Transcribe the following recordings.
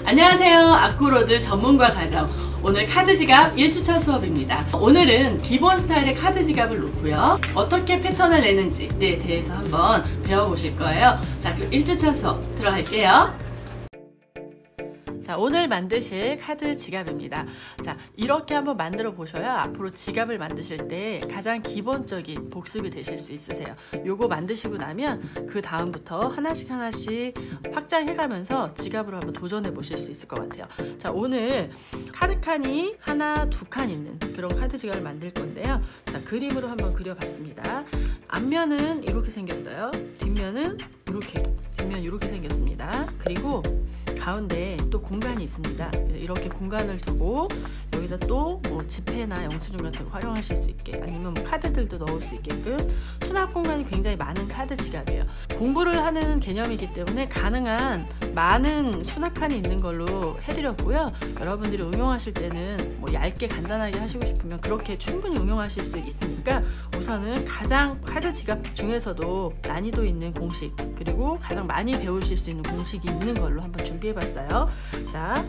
안녕하세요. 아쿠로드 전문가 가정, 오늘 카드 지갑 1주차 수업입니다. 오늘은 기본 스타일의 카드 지갑을 놓고요, 어떻게 패턴을 내는지에 대해서 한번 배워보실 거예요. 자, 그럼 1주차 수업 들어갈게요. 자, 오늘 만드실 카드 지갑입니다. 자, 이렇게 한번 만들어 보셔야 앞으로 지갑을 만드실 때 가장 기본적인 복습이 되실 수 있으세요. 요거 만드시고 나면 그 다음부터 하나씩 확장해 가면서 지갑으로 한번 도전해 보실 수 있을 것 같아요. 자, 오늘 카드 칸이 하나, 두 칸 있는 그런 카드 지갑을 만들 건데요. 자, 그림으로 한번 그려봤습니다. 앞면은 이렇게 생겼어요. 뒷면은 이렇게 생겼습니다. 그리고 가운데 또 공간이 있습니다. 이렇게 공간을 두고 여기다 또 뭐 지폐나 영수증 같은 거 활용하실 수 있게, 아니면 뭐 카드들도 넣을 수 있게끔 수납 공간이 굉장히 많은 카드 지갑이에요. 공부를 하는 개념이기 때문에 가능한 많은 수납칸이 있는 걸로 해드렸고요. 여러분들이 응용하실 때는 뭐 얇게 간단하게 하시고 싶으면 그렇게 충분히 응용하실 수 있으니까, 우선은 가장 카드 지갑 중에서도 난이도 있는 공식, 그리고 가장 많이 배우실 수 있는 공식이 있는 걸로 한번 준비해봤어요. 자,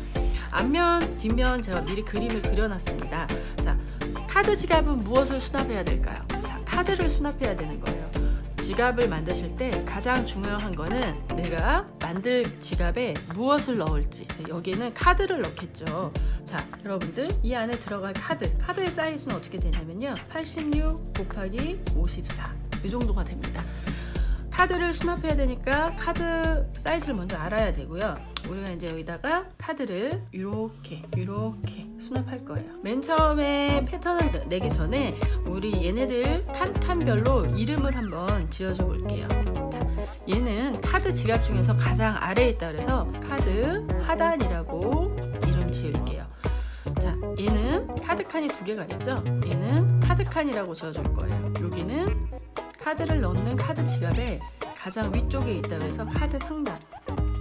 앞면, 뒷면 제가 미리 그림을 그려놨습니다. 자, 카드 지갑은 무엇을 수납해야 될까요? 자, 카드를 수납해야 되는 거예요. 지갑을 만드실 때 가장 중요한 거는 내가 만들 지갑에 무엇을 넣을지. 여기에는 카드를 넣겠죠. 자, 여러분들 이 안에 들어갈 카드의 사이즈는 어떻게 되냐면요, 86 곱하기 54 이 정도가 됩니다. 카드를 수납해야 되니까 카드 사이즈를 먼저 알아야 되고요. 우리가 이제 여기다가 카드를 이렇게 수납할 거예요. 맨 처음에 패턴을 내기 전에 우리 얘네들 칸별로 이름을 한번 지어줘 볼게요. 자, 얘는 카드 지갑 중에서 가장 아래에 있다 그래서 카드 하단이라고 이름 지을게요. 자, 얘는 카드 칸이 두 개가 있죠. 얘는 카드 칸이라고 지어줄 거예요. 여기는 카드를 넣는 카드 지갑의 가장 위쪽에 있다고 해서 카드 상단.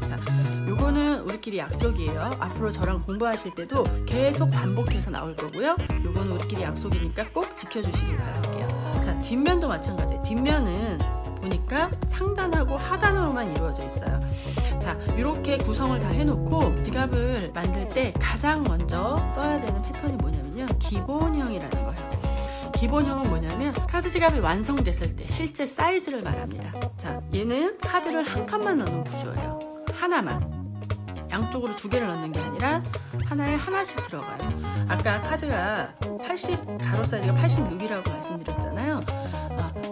자, 요거는 우리끼리 약속이에요. 앞으로 저랑 공부하실 때도 계속 반복해서 나올 거고요. 요거는 우리끼리 약속이니까 꼭 지켜주시길 바랄게요. 자, 뒷면도 마찬가지예요. 뒷면은 보니까 상단하고 하단으로만 이루어져 있어요. 자, 이렇게 구성을 다 해놓고 지갑을 만들 때 가장 먼저 써야 되는 패턴이 뭐냐면요, 기본형이라는 거예요. 기본형은 뭐냐면 카드 지갑이 완성됐을 때 실제 사이즈를 말합니다. 자, 얘는 카드를 한 칸만 넣는 구조예요. 하나만. 양쪽으로 두 개를 넣는 게 아니라 하나에 하나씩 들어가요. 아까 카드가 가로 사이즈가 86이라고 말씀드렸잖아요.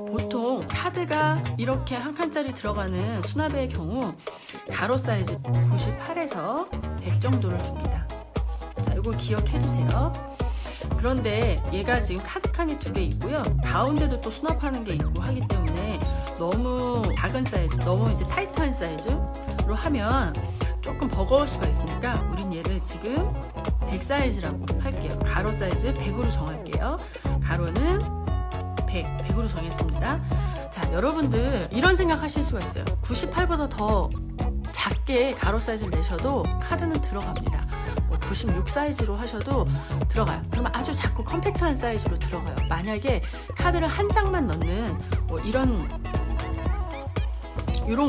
보통 카드가 이렇게 한 칸짜리 들어가는 수납의 경우 가로 사이즈 98에서 100 정도를 둡니다. 자, 이거 기억해 두세요. 그런데 얘가 지금 카드 칸이 두 개 있고요. 가운데도 또 수납하는 게 있고 하기 때문에 너무 작은 사이즈, 너무 이제 타이트한 사이즈로 하면 조금 버거울 수가 있으니까 우린 얘를 지금 100 사이즈라고 할게요. 가로 사이즈 100으로 정할게요. 가로는 100으로 정했습니다. 자, 여러분들 이런 생각 하실 수가 있어요. 98보다 더 작게 가로 사이즈를 내셔도 카드는 들어갑니다. 96 사이즈로 하셔도 들어가요. 그러면 아주 작고 컴팩트한 사이즈로 들어가요. 만약에 카드를 한 장만 넣는 뭐 이런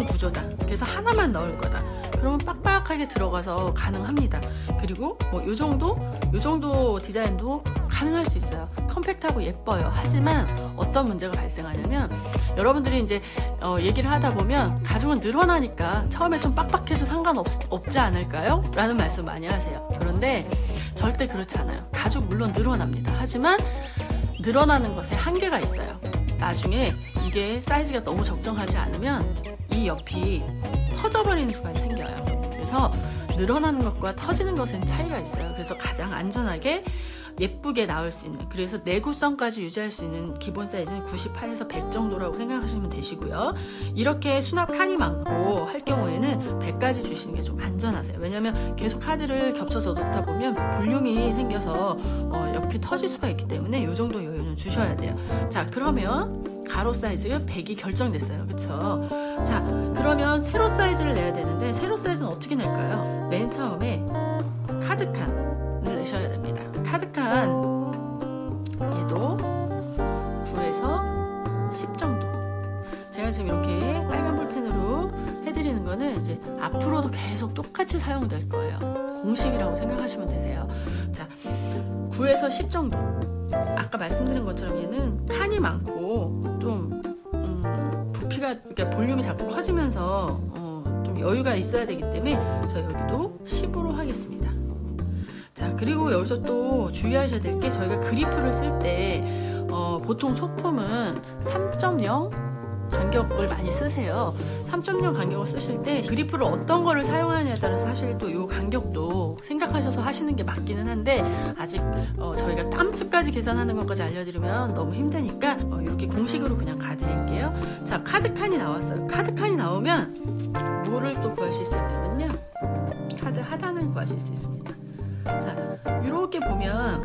구조다. 그래서 하나만 넣을 거다. 그러면 빡빡하게 들어가서 가능합니다. 그리고 뭐 요 정도 디자인도 가능할 수 있어요. 컴팩트하고 예뻐요. 하지만 어떤 문제가 발생하냐면, 여러분들이 이제 얘기를 하다 보면 가죽은 늘어나니까 처음에 좀 빡빡해도 상관없지 않을까요? 라는 말씀 많이 하세요. 그런데 절대 그렇지 않아요. 가죽 물론 늘어납니다. 하지만 늘어나는 것에 한계가 있어요. 나중에 이게 사이즈가 너무 적정하지 않으면 이 옆이 터져버리는 수가 생겨요. 그래서 늘어나는 것과 터지는 것엔 차이가 있어요. 그래서 가장 안전하게 예쁘게 나올 수 있는, 그래서 내구성까지 유지할 수 있는 기본 사이즈는 98에서 100 정도라고 생각하시면 되시고요. 이렇게 수납 칸이 많고 할 경우에는 100까지 주시는 게 좀 안전하세요. 왜냐면 계속 카드를 겹쳐서 놓다 보면 볼륨이 생겨서 옆이 터질 수가 있기 때문에 이 정도 여유는 주셔야 돼요. 자, 그러면 가로 사이즈가 100이 결정됐어요. 그쵸? 자, 그러면 세로 사이즈를 내야 되는데 세로 사이즈는 어떻게 낼까요? 맨 처음에 카드 칸을 내셔야 됩니다. 카드칸 얘도 9에서 10 정도. 제가 지금 이렇게 빨간 볼펜으로 해드리는 거는 이제 앞으로도 계속 똑같이 사용될 거예요. 공식이라고 생각하시면 되세요. 자, 9에서 10 정도. 아까 말씀드린 것처럼 얘는 칸이 많고 좀 부피가, 그러니까 볼륨이 자꾸 커지면서 좀 여유가 있어야 되기 때문에 저 여기도 10으로 하겠습니다. 자, 그리고 여기서 또 주의하셔야 될 게, 저희가 그리프를 쓸 때 보통 소품은 3.0 간격을 많이 쓰세요. 3.0 간격을 쓰실 때 그리프를 어떤 거를 사용하느냐에 따라서 사실 또 이 간격도 생각하셔서 하시는 게 맞기는 한데, 아직 저희가 땀수까지 계산하는 것까지 알려드리면 너무 힘드니까 이렇게 공식으로 그냥 가드릴게요. 자, 카드칸이 나왔어요. 카드칸이 나오면 뭐를 또 구하실 수 있냐면요, 카드 하단을 구하실 수 있습니다. 자, 이렇게 보면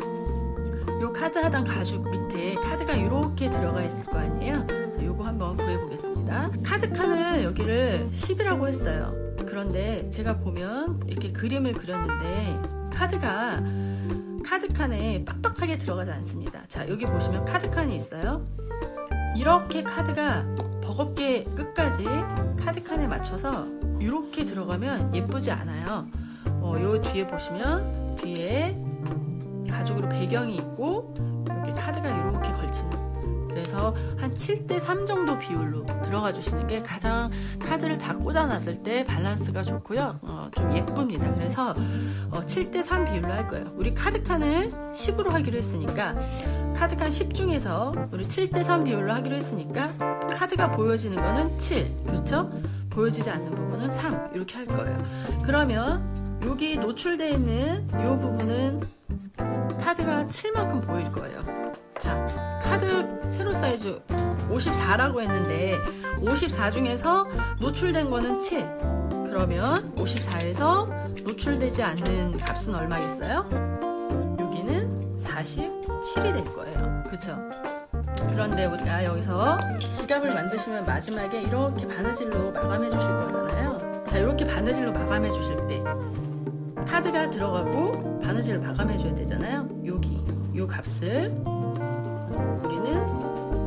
요 카드 하단 가죽 밑에 카드가 이렇게 들어가 있을 거 아니에요. 요거 한번 구해보겠습니다. 카드칸을 여기를 10이라고 했어요. 그런데 제가 보면 이렇게 그림을 그렸는데 카드칸에 빡빡하게 들어가지 않습니다. 자, 여기 보시면 카드칸이 있어요. 이렇게 카드가 버겁게 끝까지 카드칸에 맞춰서 이렇게 들어가면 예쁘지 않아요. 요 뒤에 보시면 뒤에 가죽으로 배경이 있고 이렇게 카드가 이렇게 걸치는, 그래서 한 7:3 정도 비율로 들어가 주시는 게 가장 카드를 다 꽂아놨을 때 밸런스가 좋고요. 좀 예쁩니다. 그래서 7:3 비율로 할 거예요. 우리 카드칸을 10으로 하기로 했으니까 카드칸 10 중에서 우리 7:3 비율로 하기로 했으니까 카드가 보여지는 거는 7, 그렇죠? 보여지지 않는 부분은 3, 이렇게 할 거예요. 그러면 여기 노출되어 있는 이 부분은 카드가 7만큼 보일 거예요. 자, 카드 세로 사이즈 54라고 했는데 54 중에서 노출된 거는 7. 그러면 54에서 노출되지 않는 값은 얼마겠어요? 여기는 47이 될 거예요. 그쵸? 그런데 우리가 여기서 지갑을 만드시면 마지막에 이렇게 바느질로 마감해 주실 거잖아요. 자, 이렇게 바느질로 마감해 주실 때 카드가 들어가고 바느질을 마감해 줘야 되잖아요. 여기 요 값을 우리는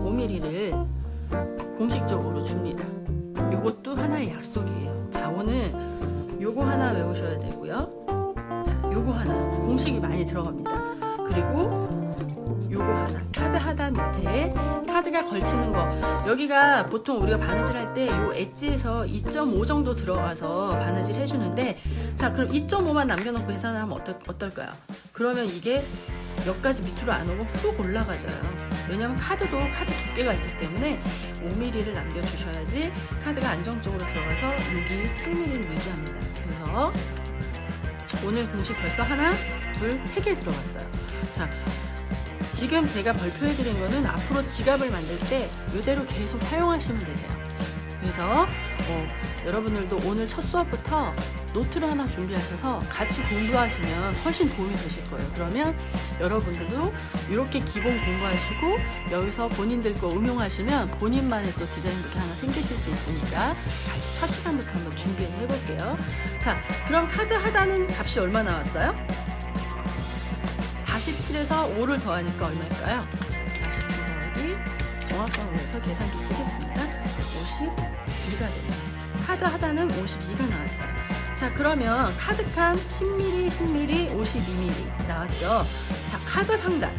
5mm를 공식적으로 줍니다. 요것도 하나의 약속이에요. 자, 오늘 요거 하나 외우셔야 되고요. 자, 요거 하나 공식이 많이 들어갑니다. 그리고 요거 하나, 카드 하단 밑에 카드가 걸치는 거, 여기가 보통 우리가 바느질 할 때 요 엣지에서 2.5 정도 들어가서 바느질 해주는데, 자, 그럼 2.5만 남겨놓고 계산을 하면 어떨까요? 그러면 이게 몇 가지 밑으로 안 오고 훅 올라가져요. 왜냐면 카드 두께가 있기 때문에 5mm를 남겨주셔야지 카드가 안정적으로 들어가서 여기 7mm를 유지합니다. 그래서 오늘 공식 벌써 하나, 둘, 3개 들어갔어요. 자, 지금 제가 발표해드린 거는 앞으로 지갑을 만들 때 이대로 계속 사용하시면 되세요. 그래서 여러분들도 오늘 첫 수업부터 노트를 하나 준비하셔서 같이 공부하시면 훨씬 도움이 되실 거예요. 그러면 여러분들도 이렇게 기본 공부하시고 여기서 본인들 거 응용하시면 본인만의 또 디자인북이 하나 생기실 수 있으니까 같이 첫 시간부터 한번 준비를 해볼게요. 자, 그럼 카드 하단은 값이 얼마 나왔어요? 47에서 5를 더하니까 얼마일까요? 47 더하기 정확성을 위해서 계산기 쓰겠습니다. 52가 됩니다. 카드 하단은 52가 나왔어요. 자, 그러면 카드칸 10mm, 10mm, 52mm 나왔죠? 자, 카드 상단.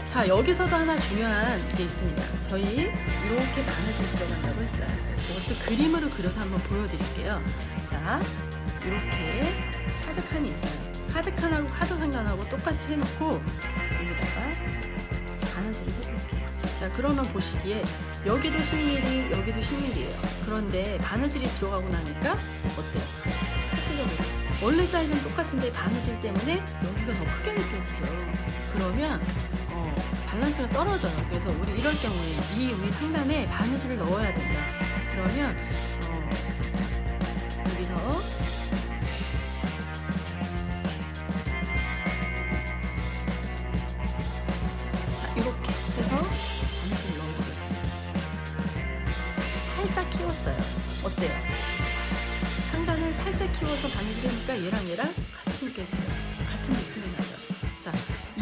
자, 여기서도 하나 중요한 게 있습니다. 저희 이렇게 바느질 들어간다고 했어요. 이것도 그림으로 그려서 한번 보여드릴게요. 자, 이렇게 카드칸이 있어요. 카드칸하고 카드 상단하고 똑같이 해놓고 여기다가 바느질을 해볼게요. 자, 그러면 보시기에 여기도 10mm, 여기도 10mm예요. 그런데 바느질이 들어가고 나니까 어때요? 사실적으로 원래 사이즈는 똑같은데 바느질 때문에 여기가 더 크게 느껴지죠. 그러면 밸런스가 떨어져요. 그래서 우리 이럴 경우에 우리 상단에 바느질을 넣어야 된다. 그러면 여기서 이렇게 해서 바느질을 넣어보겠습니다. 살짝 키웠어요. 어때요? 상단을 살짝 키워서 바느질 하니까 얘랑 같이 느껴지죠? 같은 느낌이 나죠? 자,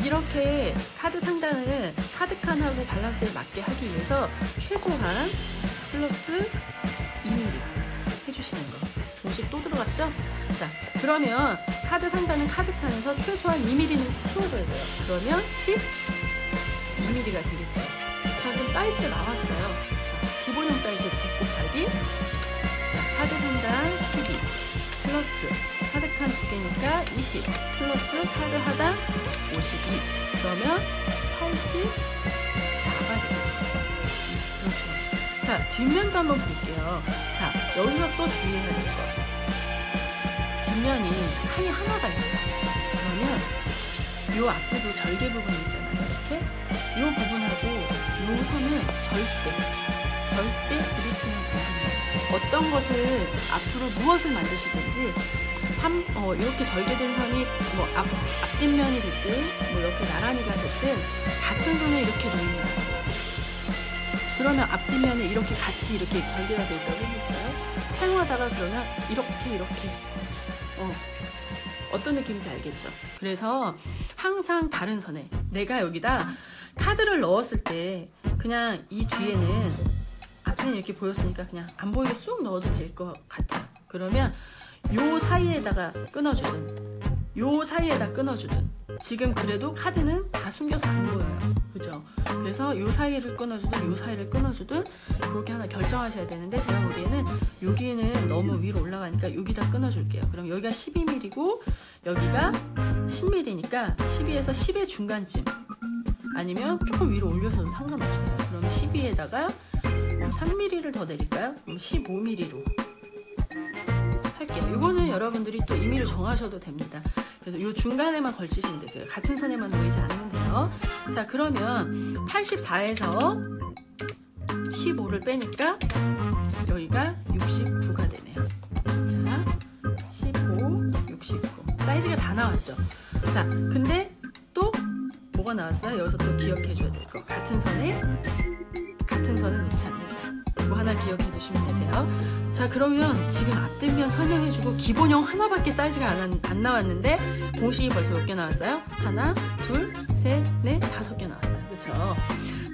이렇게 카드 상단을 카드 칸하고 밸런스에 맞게 하기 위해서 최소한 플러스 2mm 해주시는 거. 공식 또 들어갔죠? 자, 그러면 카드 상단은 카드 칸에서 최소한 2mm는 키워줘야 돼요. 그러면 12mm가 되겠죠. 자, 그럼 사이즈가 나왔어요. 자, 기본형 사이즈 100 곱하기, 자, 카드 상단 12 플러스 카드 칸 2개니까 20 플러스 카드 하단 52, 그러면 84가 되겠죠. 그렇죠. 자, 뒷면도 한번 볼게요. 자, 여기서 또 주의해야 될 거. 뒷면이 칸이 하나가 있어요. 그러면 요 앞에도 절개 부분이 있잖아요. 이렇게 요 부분하고 요 선은 절대 부딪히면 안 됩니다. 어떤 것을 앞으로 무엇을 만드시든지 이렇게 절개된 선이 뭐 앞뒷면이 됐든 뭐 이렇게 나란히가 됐든 같은 선에 이렇게 놓는 거예요. 그러면 앞뒷면에 이렇게 같이 이렇게 절개가 되어 있다고 해볼까요? 사용하다가 그러면 이렇게 어떤 느낌인지 알겠죠? 그래서 항상 다른 선에, 내가 여기다 카드를 넣었을 때 그냥 이 뒤에는 앞에는 이렇게 보였으니까 그냥 안 보이게 쑥 넣어도 될 것 같아요. 그러면 요 사이에다가 끊어주든 요 사이에다 끊어주든, 지금 그래도 카드는 다 숨겨서 안 보여요. 그죠? 그래서 요 사이를 끊어주든 요 사이를 끊어주든 그렇게 하나 결정하셔야 되는데, 제가 보기에는 여기는 너무 위로 올라가니까 여기다 끊어줄게요. 그럼 여기가 12mm고 여기가 10mm니까 12에서 10의 중간쯤, 아니면 조금 위로 올려서도 상관없어요. 그러면 12에다가 3mm를 더 내릴까요? 그럼 15mm로 할게요. 이거는 여러분들이 또 임의로 정하셔도 됩니다. 그래서 이 중간에만 걸치시면 되세요. 같은 선에만 놓이지 않으면 돼요. 자, 그러면 84에서 15를 빼니까 여기가 69가 되네요. 자, 15, 69. 사이즈가 다 나왔죠. 자, 근데 또 뭐가 나왔어요? 여기서 또 기억해 줘야 될 거. 같은 선에 놓지 않는다. 이거 하나 기억해 두시면 되세요. 자, 그러면 지금 앞뒷면 설명해주고 기본형 하나밖에 사이즈가 안 나왔는데 공식이 벌써 몇 개 나왔어요? 하나, 둘, 셋, 넷, 5개 나왔어요. 그쵸?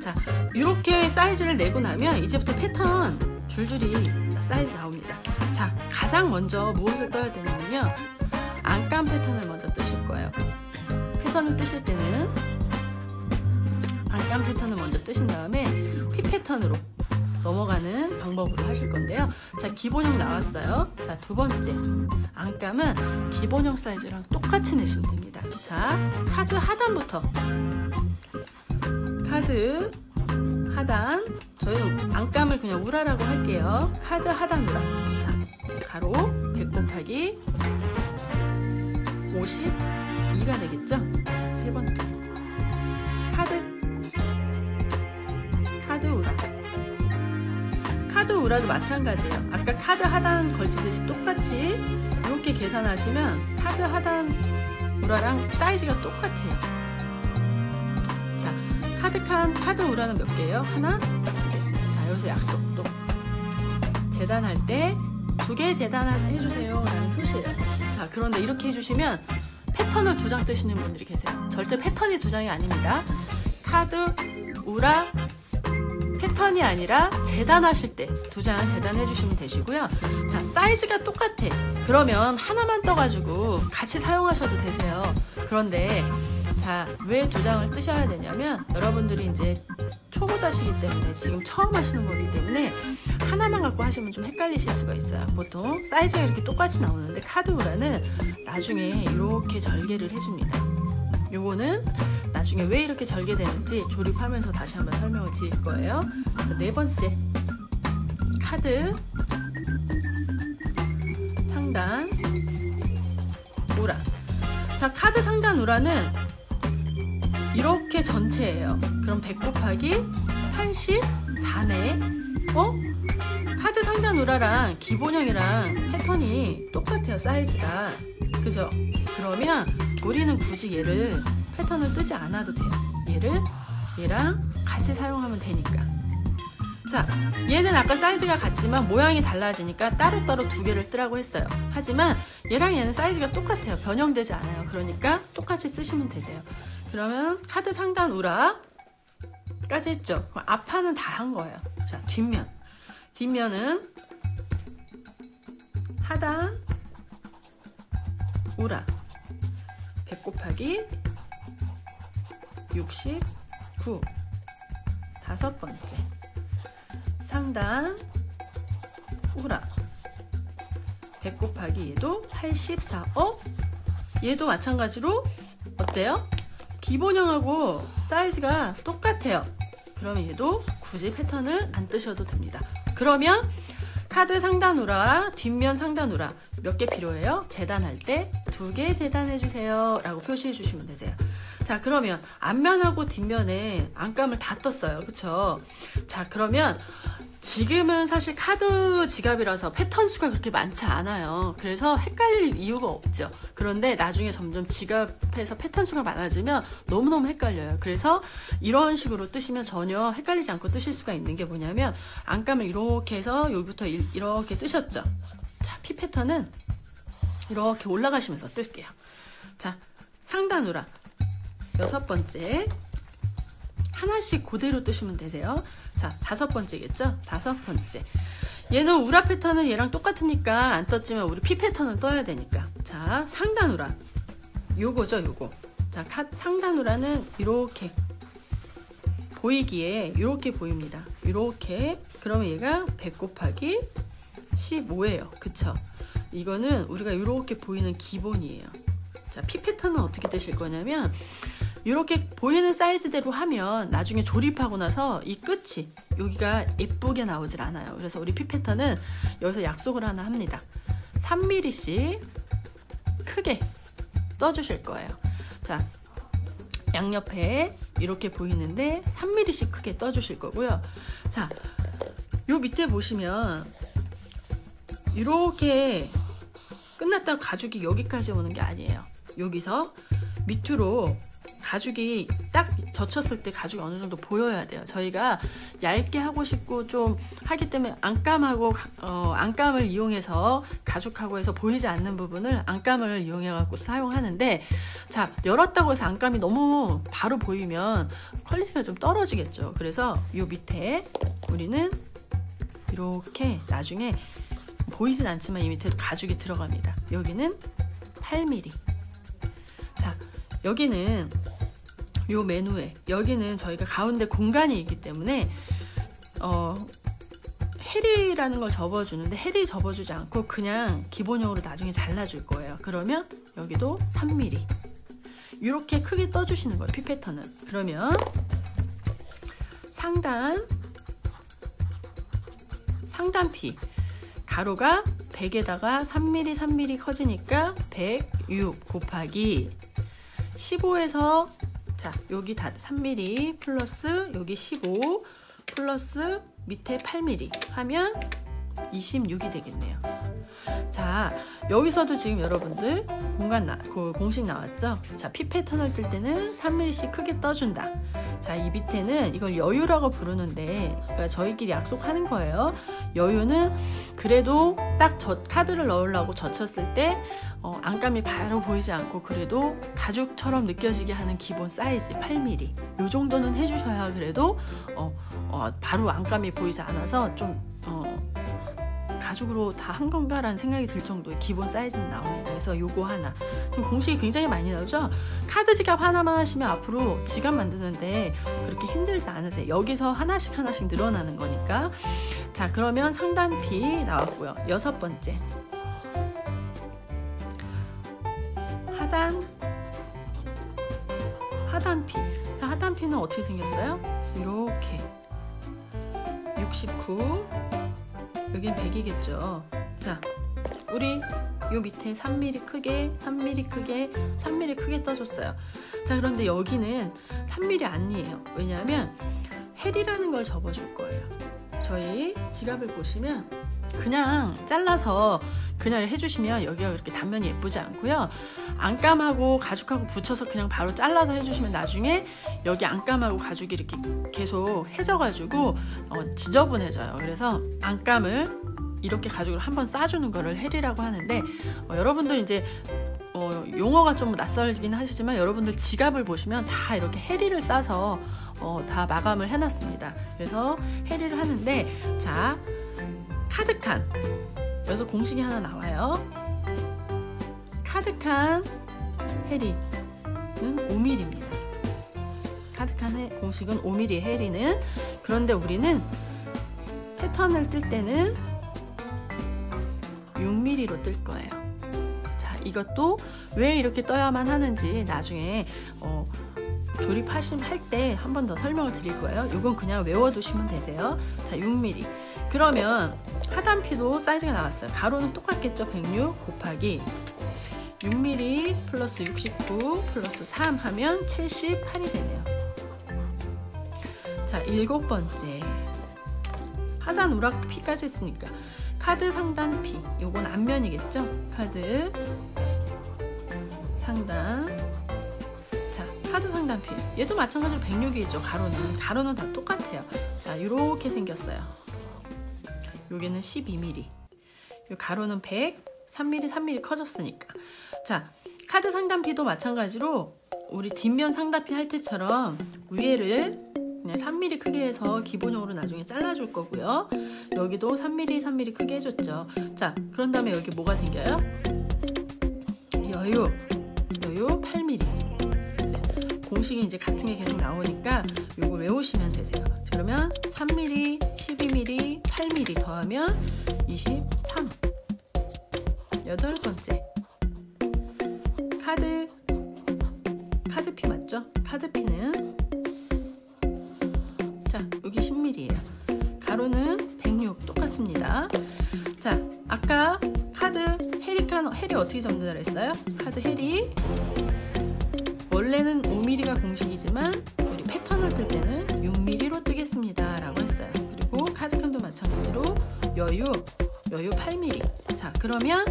자, 이렇게 사이즈를 내고 나면 이제부터 패턴 줄줄이 사이즈 나옵니다. 자, 가장 먼저 무엇을 떠야 되냐면요, 안감 패턴을 먼저 뜨실 거예요. 패턴을 뜨실 때는 안감 패턴을 먼저 뜨신 다음에 피 패턴으로 넘어가는 방법으로 하실 건데요. 자, 기본형 나왔어요. 자, 두 번째 안감은 기본형 사이즈랑 똑같이 내시면 됩니다. 자, 카드 하단부터, 카드 하단, 저희는 안감을 그냥 우라라고 할게요. 카드 하단 우라. 자, 가로 100 곱하기 52가 되겠죠? 세 번째 카드 우라. 카드 우라도 마찬가지예요. 아까 카드 하단 걸치듯이 똑같이 이렇게 계산하시면 카드 하단 우라랑 사이즈가 똑같아요. 자, 카드 우라는 몇 개예요? 하나, 두 개. 자, 여기서 약속. 또 재단할 때 2개 재단해주세요 라는 표시예요. 자, 그런데 이렇게 해주시면 패턴을 2장 뜨시는 분들이 계세요. 절대 패턴이 2장이 아닙니다. 카드 우라 패턴이 아니라 재단하실 때 2장 재단해 주시면 되시고요. 자, 사이즈가 똑같아. 그러면 하나만 떠가지고 같이 사용하셔도 되세요. 그런데 자, 왜 2장을 뜨셔야 되냐면, 여러분들이 이제 초보자시기 때문에, 지금 처음 하시는 거기 때문에 하나만 갖고 하시면 좀 헷갈리실 수가 있어요. 보통 사이즈가 이렇게 똑같이 나오는데 카드 우라는 나중에 이렇게 절개를 해줍니다. 요거는 나중에 왜 이렇게 절개되는지 조립하면서 다시 한번 설명을 드릴 거예요. 네 번째, 카드 상단 우라. 자, 카드 상단 우라는 이렇게 전체예요. 그럼 100 곱하기 84네. 카드 상단 우라랑 기본형이랑 패턴이 똑같아요. 사이즈가. 그죠? 그러면 우리는 굳이 얘를 패턴을 뜨지 않아도 돼요. 얘랑 같이 사용하면 되니까. 자, 얘는 아까 사이즈가 같지만 모양이 달라지니까 따로따로 2개를 뜨라고 했어요. 하지만 얘랑 얘는 사이즈가 똑같아요. 변형되지 않아요. 그러니까 똑같이 쓰시면 되세요. 그러면 카드 상단 우라까지 했죠. 그럼 앞판은 다 한 거예요. 자, 뒷면은 하단 우라 100 곱하기 69 다섯 번째, 상단 우라 100 곱하기 얘도 84. 얘도 마찬가지로 어때요? 기본형하고 사이즈가 똑같아요. 그러면 얘도 굳이 패턴을 안 뜨셔도 됩니다. 그러면 카드 상단 우라, 뒷면 상단 우라 몇 개 필요해요? 재단할 때 2개 재단해 주세요 라고 표시해 주시면 되세요. 자, 그러면 앞면하고 뒷면에 안감을 다 떴어요. 그쵸? 자, 그러면 지금은 사실 카드 지갑이라서 패턴 수가 그렇게 많지 않아요. 그래서 헷갈릴 이유가 없죠. 그런데 나중에 점점 지갑에서 패턴 수가 많아지면 너무너무 헷갈려요. 그래서 이런 식으로 뜨시면 전혀 헷갈리지 않고 뜨실 수가 있는 게 뭐냐면, 안감을 이렇게 해서 여기부터 이렇게 뜨셨죠. 자, 피 패턴은 이렇게 올라가시면서 뜰게요. 자, 상단 우라 여섯 번째, 하나씩 그대로 뜨시면 되세요. 자, 다섯 번째겠죠? 다섯 번째. 얘는 우라 패턴은 얘랑 똑같으니까 안 떴지만 우리 피 패턴을 떠야 되니까. 자, 상단 우라. 요거죠, 요거. 자, 상단 우라는 이렇게 보이기에 이렇게 보입니다. 이렇게. 그러면 얘가 100 곱하기 15예요. 그쵸? 이거는 우리가 이렇게 보이는 기본이에요. 자, 피 패턴은 어떻게 뜨실 거냐면, 이렇게 보이는 사이즈대로 하면 나중에 조립하고 나서 이 끝이 여기가 예쁘게 나오질 않아요. 그래서 우리 피 패턴은 여기서 약속을 하나 합니다. 3mm씩 크게 떠주실 거예요. 자, 양옆에 이렇게 보이는데 3mm씩 크게 떠주실 거고요. 자, 요 밑에 보시면 이렇게 끝났다고 가죽이 여기까지 오는 게 아니에요. 여기서 밑으로 가죽이 딱 젖혔을 때 가죽이 어느 정도 보여야 돼요. 저희가 얇게 하고 싶고 좀 하기 때문에 안감을 이용해서 가죽하고 해서 보이지 않는 부분을 안감을 이용해 갖고 사용하는데, 자, 열었다고 해서 안감이 너무 바로 보이면 퀄리티가 좀 떨어지겠죠. 그래서 요 밑에 우리는 이렇게 나중에 보이진 않지만 이 밑에 가죽이 들어갑니다. 여기는 8mm. 자, 여기는 요 맨 후에 여기는 저희가 가운데 공간이 있기 때문에 해리라는 걸 접어주는데, 해리 접어주지 않고 그냥 기본형으로 나중에 잘라줄 거예요. 그러면 여기도 3mm 이렇게 크게 떠주시는 거예요. 피 패턴은. 그러면 상단 피 가로가 100에다가 3mm 3mm 커지니까 106 곱하기 15에서, 자, 여기 다 3mm 플러스 여기 15 플러스 밑에 8mm 하면 26이 되겠네요. 자, 여기서도 지금 여러분들 공식 나왔죠? 자, 피 패턴을 뜰 때는 3mm씩 크게 떠준다. 자, 이 밑에는 이걸 여유라고 부르는데, 그러니까 저희끼리 약속하는 거예요. 여유는 그래도 딱 카드를 넣으려고 젖혔을 때 안감이 바로 보이지 않고 그래도 가죽처럼 느껴지게 하는 기본 사이즈 8mm. 요 정도는 해주셔야 그래도 바로 안감이 보이지 않아서 좀 가죽으로 다 한 건가 라는 생각이 들 정도의 기본 사이즈는 나옵니다. 그래서 요거 하나. 지금 공식이 굉장히 많이 나오죠? 카드 지갑 하나만 하시면 앞으로 지갑 만드는데 그렇게 힘들지 않으세요. 여기서 하나씩 늘어나는 거니까. 자, 그러면 상단 피 나왔고요. 여섯 번째, 하단 피. 자, 하단 피는 어떻게 생겼어요? 이렇게 69, 여긴 100이겠죠. 자, 우리 요 밑에 3mm 크게 3mm 크게 떠줬어요. 자, 그런데 여기는 3mm 아니에요. 왜냐하면 헬이라는 걸 접어줄 거예요. 저희 지갑을 보시면 그냥 잘라서 그냥 해주시면 여기가 그렇게 단면이 예쁘지 않고요. 안감하고 가죽하고 붙여서 그냥 바로 잘라서 해주시면 나중에 여기 안감하고 가죽이 이렇게 계속 해져가지고 지저분해져요. 그래서 안감을 이렇게 가죽을 한번 싸주는 거를 헬이라고 하는데, 여러분들 이제 용어가 좀 낯설긴 하시지만 여러분들 지갑을 보시면 다 이렇게 해리를 싸서 다 마감을 해놨습니다. 그래서 해리를 하는데, 자, 카드칸, 여기서 공식이 하나 나와요. 카드칸 해리는 5mm입니다. 카드칸의 공식은 5mm 해리는. 그런데 우리는 패턴을 뜰 때는 6mm로 뜰 거예요. 자, 이것도 왜 이렇게 떠야만 하는지 나중에 조립할 때 한 번 더 설명을 드릴 거예요. 이건 그냥 외워두시면 되세요. 자, 6mm. 그러면 하단피도 사이즈가 나왔어요. 가로는 똑같겠죠? 106 곱하기 6mm 플러스 69 플러스 3 하면 78이 되네요. 자, 7번째. 하단 우락 P까지 했으니까 카드 상단 P, 요건 앞면이겠죠? 카드 상단. 자, 카드 상단 P, 얘도 마찬가지로 106이죠. 가로는 다 똑같아요. 자, 이렇게 생겼어요. 여기는 12mm, 요 가로는 100, 3mm, 3mm 커졌으니까. 자, 카드 상단 P도 마찬가지로 우리 뒷면 상단 P 할 때처럼 위에를 그냥 3mm 크게 해서 기본용으로 나중에 잘라줄 거고요. 여기도 3mm, 3mm 크게 해줬죠. 자, 그런 다음에 여기 뭐가 생겨요? 여유 8mm. 공식이 이제 같은 게 계속 나오니까 요걸 외우시면 되세요. 그러면 3mm, 12mm, 8mm 더하면 23. 8번째. 카드 P 맞죠? 카드 P는 자, 여기 10mm예요. 가로는 106 똑같습니다. 자, 아까 카드 해리 어떻게 접는다 그랬어요? 카드 해리 원래는 5mm가 공식이지만 우리 패턴을 뜰 때는 6mm로 뜨겠습니다 라고 했어요. 그리고 카드칸도 마찬가지로 여유 8mm. 자, 그러면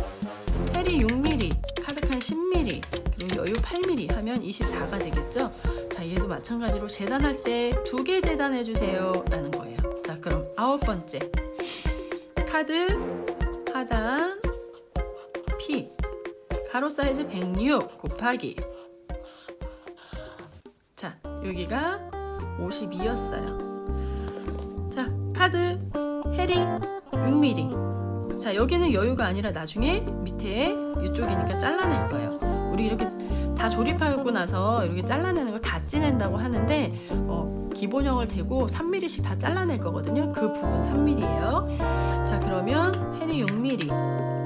해리 6mm, 카드칸 10mm, 그리고 여유 8mm 하면 24가 되겠죠. 자, 얘도 마찬가지로 재단할 때 2개 재단해 주세요 라는 거예요. 자, 그럼 9번째. 카드 하단 P, 가로 사이즈 106 곱하기, 자, 여기가 52였어요. 자, 카드 해리 6mm. 자, 여기는 여유가 아니라 나중에 밑에 이쪽이니까 잘라낼 거예요. 우리 이렇게 다 조립하고 나서 이렇게 잘라내는 걸 다 찌낸다고 하는데 기본형을 대고 3mm씩 다 잘라낼 거거든요. 그 부분 3mm예요. 자, 그러면 해리 6mm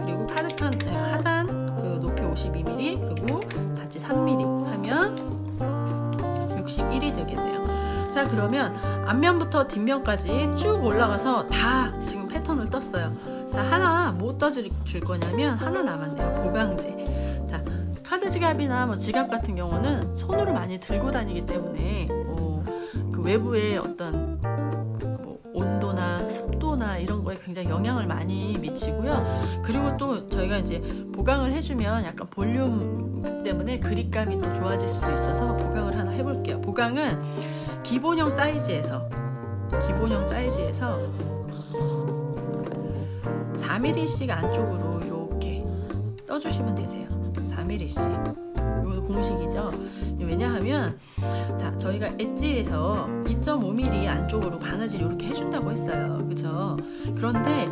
그리고 카드칸 하단 그 높이 52mm 그리고 다치 3mm 하면 61이 되겠네요. 자, 그러면 앞면부터 뒷면까지 쭉 올라가서 다 지금 패턴을 떴어요. 자, 하나 뭐 떠줄 거냐면 하나 남았네요. 보강제. 자, 카드 지갑이나 뭐 지갑 같은 경우는 손으로 많이 들고 다니기 때문에 그 외부의 어떤 뭐 온도나 습도나 이런 거에 굉장히 영향을 많이 미치고요. 그리고 또 저희가 이제 보강을 해주면 약간 볼륨 때문에 그립감이 더 좋아질 수도 있어서 보강을 하나 해볼게요. 보강은 기본형 사이즈에서 4mm씩 안쪽으로 이렇게 떠주시면 되세요. 4mm씩. 이것도 공식이죠. 왜냐하면 자, 저희가 엣지에서 2.5mm 안쪽으로 바느질 이렇게 해준다고 했어요. 그죠? 그런데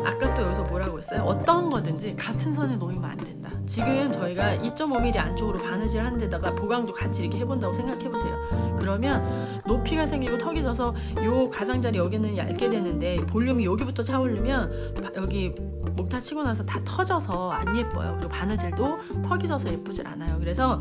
아까 또 여기서 뭐라고 했어요? 어떤 거든지 같은 선에 놓이면 안 된다. 지금 저희가 2.5mm 안쪽으로 바느질 하는 데다가 보강도 같이 이렇게 해본다고 생각해보세요. 그러면 높이가 생기고 턱이 져서 요 가장자리 여기는 얇게 되는데 볼륨이 여기부터 차오르면 여기 목타 치고 나서 다 터져서 안 예뻐요. 그리고 바느질도 턱이 져서 예쁘질 않아요. 그래서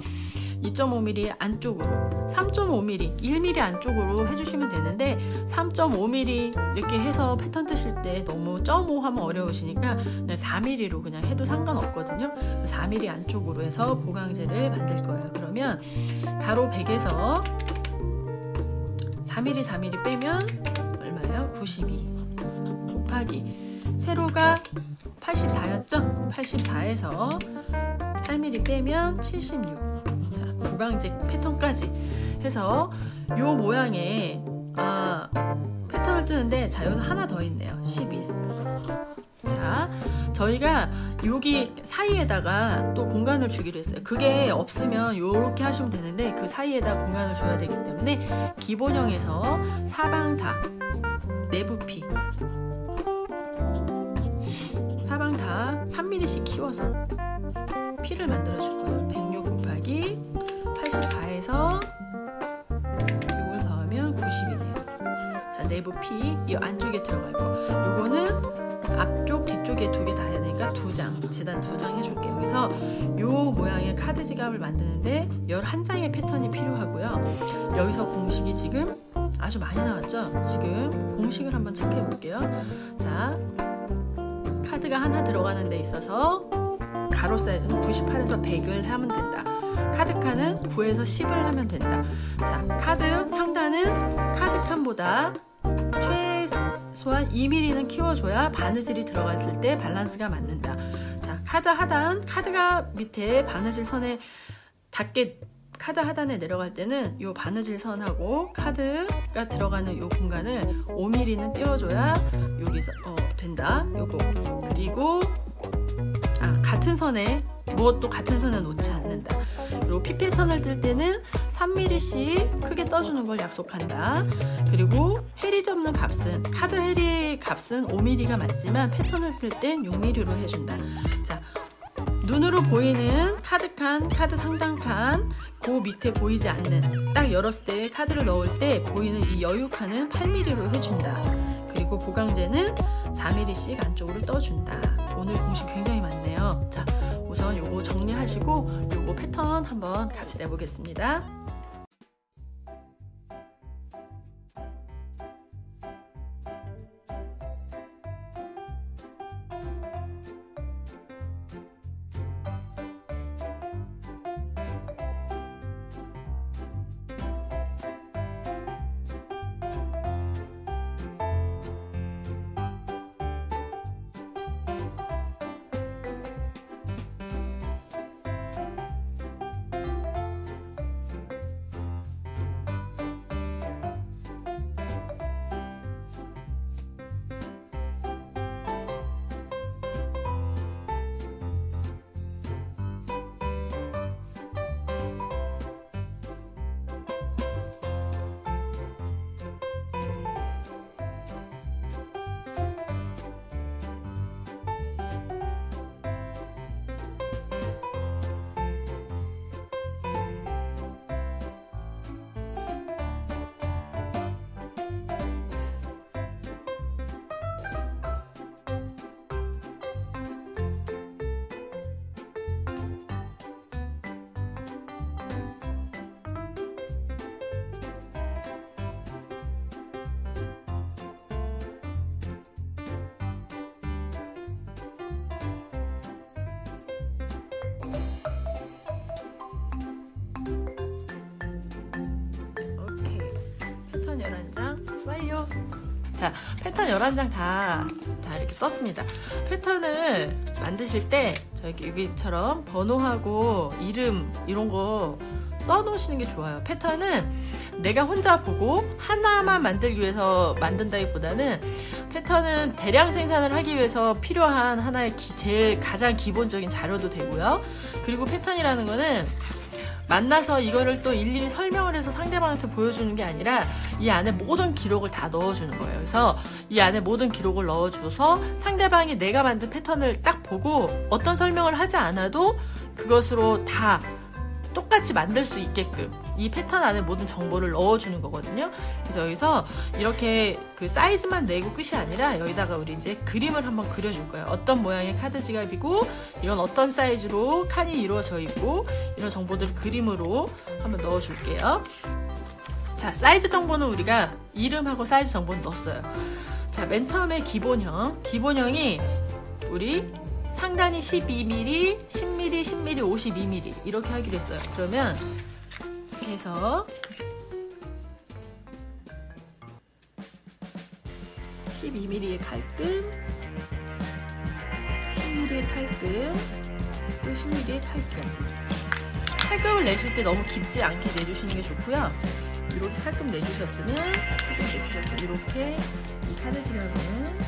2.5mm 안쪽으로 3.5mm, 1mm 안쪽으로 해주시면 되는데 3.5mm 이렇게 해서 패턴 뜨실 때 너무 0.5 하면 어려우시니까 그냥 4mm로 그냥 해도 상관없거든요. 4mm 안쪽으로 해서 보강제를 만들 거예요. 그러면 가로 100에서 4mm 빼면 얼마예요? 92 곱하기 세로가 84였죠? 84에서 8mm 빼면 76. 자, 보강제 패턴까지 해서 요 모양의 패턴을 뜨는데 자, 여기는 하나 더 있네요. 11. 자, 저희가 여기 사이에다가 또 공간을 주기로 했어요. 그게 없으면 이렇게 하시면 되는데 그 사이에다 공간을 줘야 되기 때문에 기본형에서 사방 다 내부피 사방 다 3mm씩 키워서 피를 만들어 줄 거예요. 106 곱하기 84에서 이걸 더하면 90이네요. 자, 내부 피 이 안쪽에 들어갈 거. 요거는 앞쪽 뒤쪽에 두 개 다 해야 되니까 2장, 재단 2장 해줄게요. 그래서 요 모양의 카드 지갑을 만드는데 11장의 패턴이 필요하고요. 여기서 공식이 지금 아주 많이 나왔죠? 지금 공식을 한번 체크해 볼게요. 자, 카드가 하나 들어가는 데 있어서 가로 사이즈는 98에서 100을 하면 된다. 카드 칸은 9에서 10을 하면 된다. 자, 카드 상단은 카드 칸보다 최소한 2mm는 키워줘야 바느질이 들어갔을 때 밸런스가 맞는다. 자, 카드 하단, 카드가 밑에 바느질 선에 닿게 카드 하단에 내려갈 때는 이 바느질 선하고 카드가 들어가는 이 공간을 5mm는 띄워줘야 여기서 된다. 요거. 그리고 같은 선에 무엇도 같은 선에 놓지 않는다. 그리고 피 패턴을 뜰 때는 3mm씩 크게 떠주는 걸 약속한다. 그리고 해리 접는 값은 카드 해리 값은 5mm가 맞지만 패턴을 뜰 땐 6mm로 해준다. 자, 눈으로 보이는 카드 칸, 카드 상단 칸, 그 밑에 보이지 않는 딱 열었을 때 카드를 넣을 때 보이는 이 여유 칸은 8mm로 해준다. 그리고 보강제는 4mm씩 안쪽으로 떠준다. 오늘 공식 굉장히 많네요. 자, 우선 요거 정리하시고 요거 패턴 한번 같이 내보겠습니다. 패턴 11장 완료. 자, 패턴 11장 다 이렇게 떴습니다. 패턴을 만드실 때 여기처럼 번호하고 이름 이런 거 써놓으시는 게 좋아요. 패턴은 내가 혼자 보고 하나만 만들기 위해서 만든다기보다는 패턴은 대량 생산을 하기 위해서 필요한 하나의 제일 가장 기본적인 자료도 되고요. 그리고 패턴이라는 거는 만나서 이거를 또 일일이 설명을 해서 상대방한테 보여주는 게 아니라 이 안에 모든 기록을 다 넣어주는 거예요. 그래서 이 안에 모든 기록을 넣어줘서 상대방이 내가 만든 패턴을 딱 보고 어떤 설명을 하지 않아도 그것으로 다 똑같이 만들 수 있게끔 이 패턴 안에 모든 정보를 넣어주는 거거든요. 그래서 여기서 이렇게 그 사이즈만 내고 끝이 아니라 여기다가 우리 이제 그림을 한번 그려줄 거예요. 어떤 모양의 카드 지갑이고 이건 어떤 사이즈로 칸이 이루어져 있고 이런 정보들을 그림으로 한번 넣어줄게요. 자, 사이즈 정보는 우리가 이름하고 사이즈 정보는 넣었어요. 자, 맨 처음에 기본형이 우리 상단이 12mm, 10mm, 10mm, 52mm 이렇게 하기로 했어요. 그러면 이렇게 해서 12mm의 칼금, 10mm의 칼금, 또 10mm의 칼금. 칼금을 내실 때 너무 깊지 않게 내주시는 게 좋고요. 이렇게 칼금 내주셨으면 이렇게 이 카드 지갑은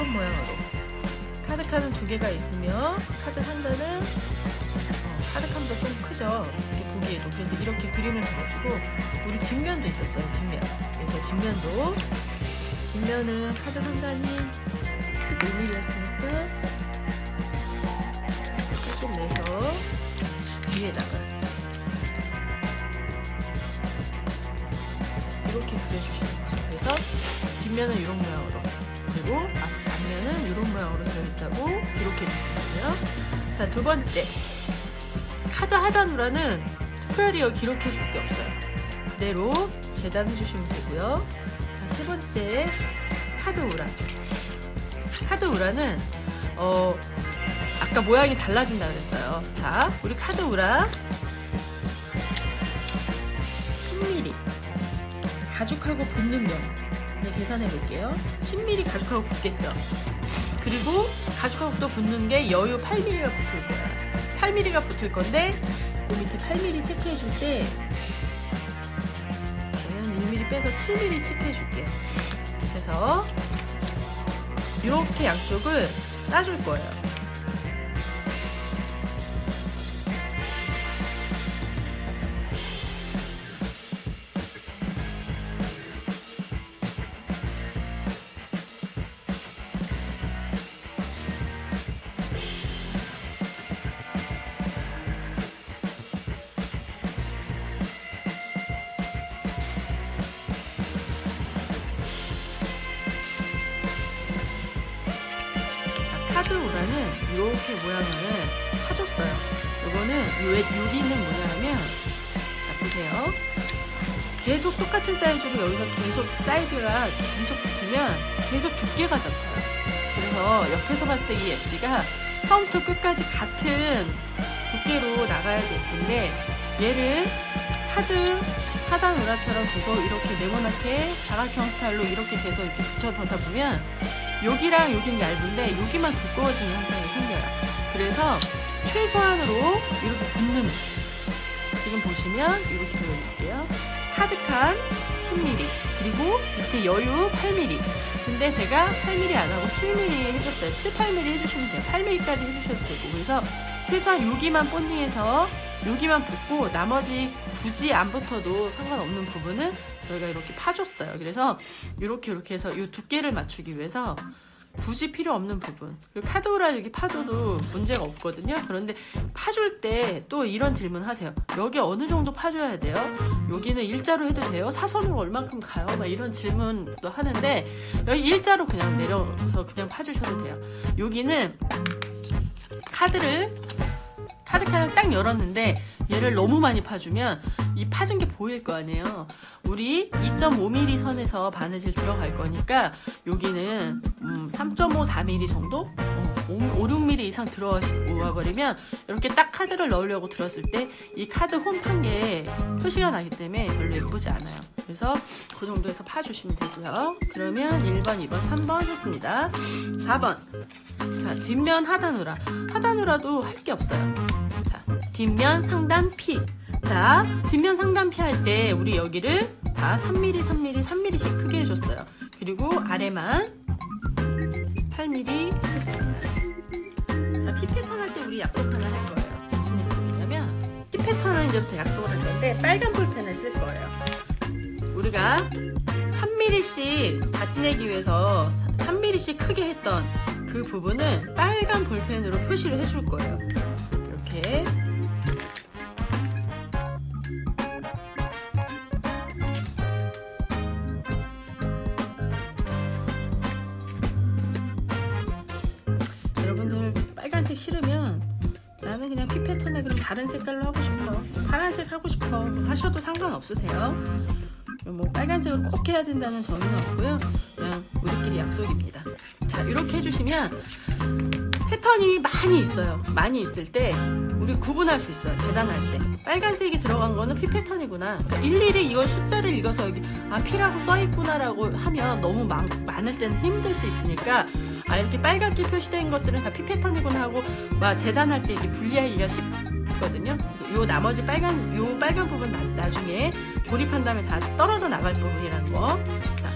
이런 모양으로 카드 칸은 2개가 있으며 카드 상단은 카드 칸도 좀 크죠. 이렇게 보기에도. 그래서 이렇게 그림을 그려주고 우리 뒷면도 있었어요. 뒷면. 그래서 뒷면은 카드 상단이 15mm였으니까 조금 내서 뒤에다가 이렇게 그려주시면 돼요. 그래서 뒷면은 이런 모양으로, 그리고 앞면은 이런 모양으로 되어있다고 기록해 주시고요. 자, 2번째, 카드 하단우라는 특별히 여기 기록해 줄 게 없어요. 그대로 재단해 주시면 되고요. 자, 3번째, 카드 우라. 카드 우라는 아까 모양이 달라진다 그랬어요. 자, 우리 카드 우라 10mm 가죽하고 붙는 면 계산해 볼게요. 10mm 가죽하고 붙겠죠. 그리고 가죽하고 또 붙는 게 여유 8mm가 붙을 거야. 8mm가 붙을 건데 그 밑에 8mm 체크해 줄 때 저는 1mm 빼서 7mm 체크해 줄게요. 그래서 이렇게 양쪽을 따줄 거예요. 카드 우라는 이렇게 모양을 파줬어요. 이거는 왜 여기 있는 뭐냐면, 자 보세요. 계속 똑같은 사이즈로 여기서 계속 사이드가 계속 붙으면 계속 두께가 잡혀요. 그래서 옆에서 봤을 때 이 엣지가 처음부터 끝까지 같은 두께로 나가야지 예쁜데, 얘를 카드 하단 우라처럼 계속 이렇게 네모나게 사각형 스타일로 이렇게 계속 이렇게 붙여보다 보면 여기랑 여기는 얇은데 여기만 두꺼워지는 현상이 생겨요. 그래서 최소한으로 이렇게 붙는, 지금 보시면 이렇게 보여드릴게요. 카드칸 10mm, 그리고 밑에 여유 8mm. 근데 제가 8mm 안 하고 7mm 해줬어요. 7, 8mm 해주시면 돼요. 8mm까지 해주셔도 되고. 그래서 최소한 여기만 본딩해서 여기만 붙고, 나머지 굳이 안 붙어도 상관없는 부분은 저희가 이렇게 파줬어요. 그래서 이렇게 해서 이 두께를 맞추기 위해서 굳이 필요 없는 부분, 그리고 카드 우라 이렇게 파줘도 문제가 없거든요. 그런데 파줄 때 또 이런 질문 하세요. 여기 어느 정도 파줘야 돼요? 여기는 일자로 해도 돼요? 사선으로 얼만큼 가요? 막 이런 질문도 하는데, 여기 일자로 그냥 내려서 그냥 파주셔도 돼요. 여기는 카드칸을 딱 열었는데 얘를 너무 많이 파주면 이 파진 게 보일 거 아니에요. 우리 2.5mm 선에서 바느질 들어갈 거니까 여기는 3.5, 4mm 정도? 5, 6mm 이상 들어와 버리면 이렇게 딱 카드를 넣으려고 들었을 때 이 카드 홈 판 게 표시가 나기 때문에 별로 예쁘지 않아요. 그래서 그 정도에서 파주시면 되고요. 그러면 1번, 2번, 3번 했습니다. 4번. 자, 뒷면 하단 우라. 하단 우라도 할 게 없어요. 자, 뒷면 상단 피. 자, 뒷면 상단 피 할 때 우리 여기를 다 3mm, 3mm, 3mm씩 크게 해줬어요. 그리고 아래만 8mm 했습니다. 자, 피 패턴 할 때 우리 약속 하나 할 거예요. 무슨 약속이냐면, 피 패턴은 이제부터 약속을 할 건데 빨간 볼펜을 쓸 거예요. 우리가 3mm씩 다 찌내기 위해서 3mm씩 크게 했던 그 부분은 빨간 볼펜으로 표시를 해줄 거예요. 이렇게. 여러분들 빨간색 싫으면 나는 그냥 피 패턴에 그럼 다른 색깔로 하고 싶어, 파란색 하고 싶어 하셔도 상관없으세요. 뭐 빨간색을 꼭 해야 된다는 정의는 없고요. 그냥 우리끼리 약속입니다. 자, 이렇게 해주시면 패턴이 많이 있어요. 많이 있을 때 우리 구분할 수 있어요. 재단할 때 빨간색이 들어간 거는 피 패턴이구나. 그러니까 일일이 이걸 숫자를 읽어서 여기 피라고 써있구나 라고 하면 너무 많을 때는 힘들 수 있으니까, 이렇게 빨갛게 표시된 것들은 다 피 패턴이구나 하고 재단할 때 이렇게 분리하기가 쉽거든요. 그래서 요 나머지 빨간 부분 나중에 조립한 다음에 다 떨어져 나갈 부분이라는 거. 자,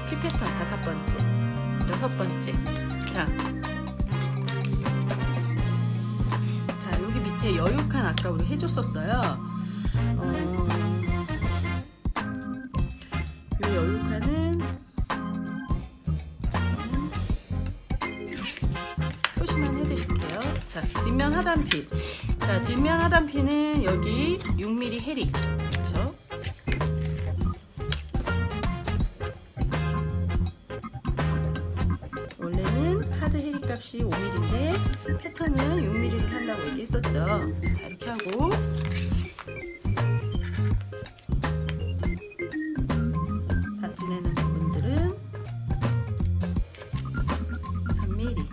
피 패턴 5번째, 6번째. 자, 여기 밑에 여유 칸 아까 우리 해줬었어요. 이 여유 칸은 표시만 해드릴게요. 자, 뒷면 하단핀. 자, 뒷면 하단핀은 여기 6mm 해리. 그렇죠? 원래는 카드 해리 값이 5mm인데 패턴은 6mm를 산다고 얘기했었죠. 자, 이렇게 하고 받침내는 부분들은 3mm.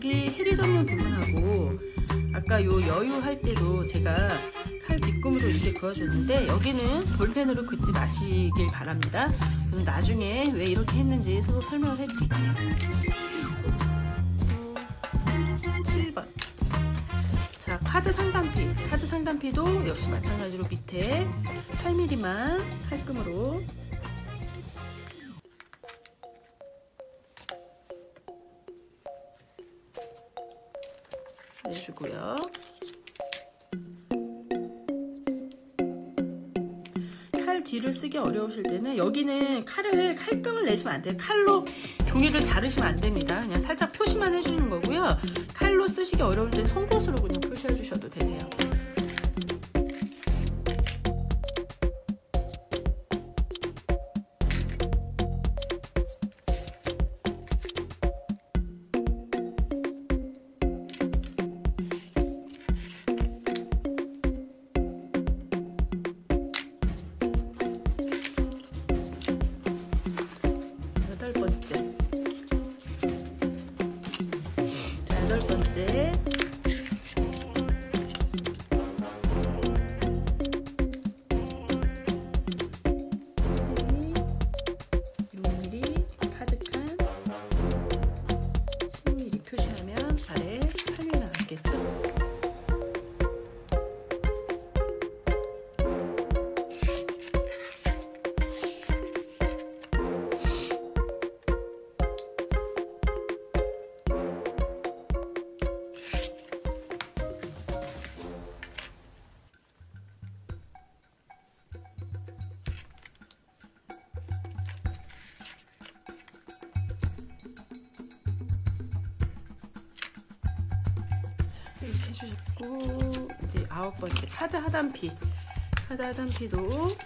해리 접는 부분하고 아까 요 여유 할 때도 제가 칼 뒷꿈으로 이렇게 그어줬는데 여기는 볼펜으로 긋지 마시길 바랍니다. 저는 나중에 왜 이렇게 했는지 서로 설명을 해드릴게요. 7번. 자, 카드 상단피. 카드 상단피도 역시 마찬가지로 밑에 8mm만 칼금으로 내주고요. 칼 뒤를 쓰기 어려우실 때는 여기는 칼금을 내시면 안 돼요. 칼로 종이를 자르시면 안 됩니다. 그냥 살짝 표시만 해주는 거고요. 칼로 쓰시기 어려울 때 송곳으로 그냥 표시해 주셔도 되세요. 여덟 번째. 카드칸 10mm 표시하면 아래 8mm 나왔겠죠? 이렇게 해주셨고 이제 9번째 카드 하단피. 카드 하단피도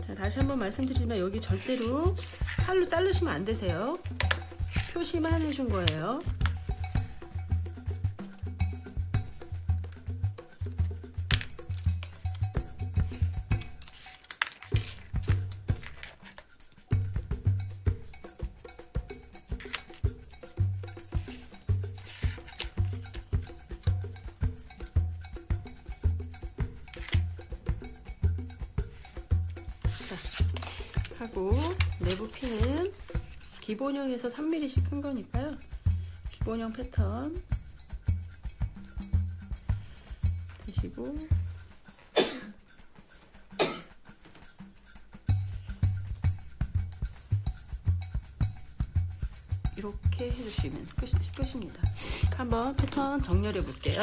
자, 다시 한번 말씀드리지만 여기 절대로 칼로 자르시면 안 되세요. 표시만 해준 거예요. 하고 내부 핀은 기본형에서 3mm씩 큰 거니까요. 기본형 패턴 드시고 이렇게 해주시면 끝입니다. 한번 패턴 정렬해 볼게요.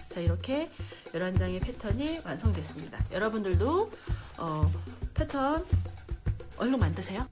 자, 이렇게 11장의 패턴이 완성됐습니다. 여러분들도 패턴 얼른 만드세요.